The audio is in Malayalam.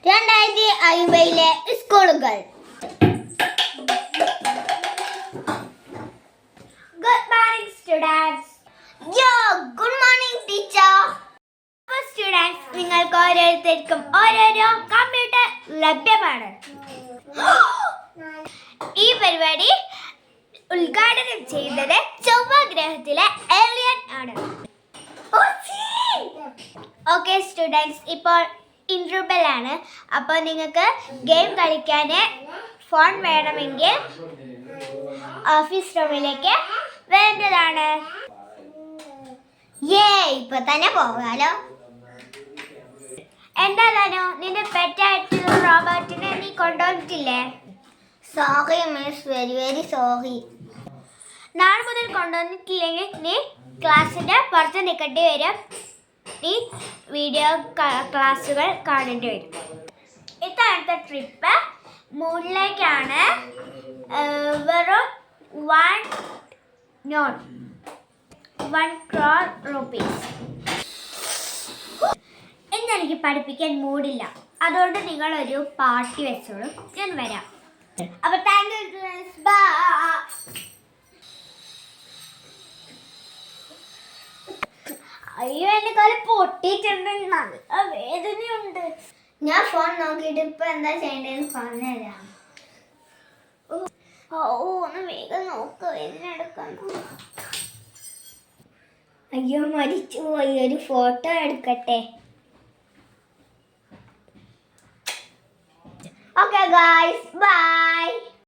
2050 സ്കൂളുകൾ. Good morning students. Good morning teacher. അപ്പോൾ students, നിങ്ങൾക്ക് ഓരോരുത്തർക്കും ഓരോരോ കമ്പ്യൂട്ടർ ലഭ്യമാണ്. ഈ പരിപാടി ഉദ്ഘാടനം ചെയ്തത് ചൊവ്വ ഗ്രഹത്തിലെ ഏലിയൻ ആണ്. ഓക്കെ സ്റ്റുഡൻസ്, ഇപ്പോൾ ഇൻട്രബൽ ആണ്. അപ്പോൾ നിങ്ങൾക്ക് ഗെയിം കളിക്കാൻ ഫോൺ വേണമെങ്കിൽ ഓഫീസ് റൂമിലേക്ക് വേണ്ടതാണ്. ഇപ്പൊ തന്നെ പോകാലോ. എന്താണോ നിന്റെ പെറ്റായിട്ടുള്ള റോബോട്ടിനെ നീ കൊണ്ടുവന്നിട്ടില്ലേ? Sorry miss, very very sorry. നാളെ മുതൽ കൊണ്ടുവന്നിട്ടില്ലെങ്കിൽ നീ ക്ലാസ്സിന്റെ പുറത്ത് നിൽക്കേണ്ടി വരും. നീ വീഡിയോ ക്ലാസ്സുകൾ കാണേണ്ടി വരും. ഇത്തവണത്തെ ട്രിപ്പ് മൂണിലേക്കാണ്. വെറും 1 crore rupees. ഇന്നെനിക്ക് പഠിപ്പിക്കാൻ മൂടില്ല, അതുകൊണ്ട് നിങ്ങളൊരു പാർട്ടി വെച്ചോളൂ, ഞാൻ വരാം. അപ്പൊ താങ്ക് യു. അയ്യോ, എന്റെ കാലം പൊട്ടിയിട്ടുണ്ട്, നല്ല വേദനയുണ്ട്. ഞാൻ ഫോൺ നോക്കിയിട്ട് ഇപ്പൊ എന്താ ചെയ്യേണ്ടതെന്ന് പറഞ്ഞുതരാം. ഒന്ന് വേഗം നോക്ക്, വേദന എടുക്കണം. അയ്യോ, മരിച്ചു പോയി. ഒരു ഫോട്ടോ എടുക്കട്ടെ. Okay guys, by.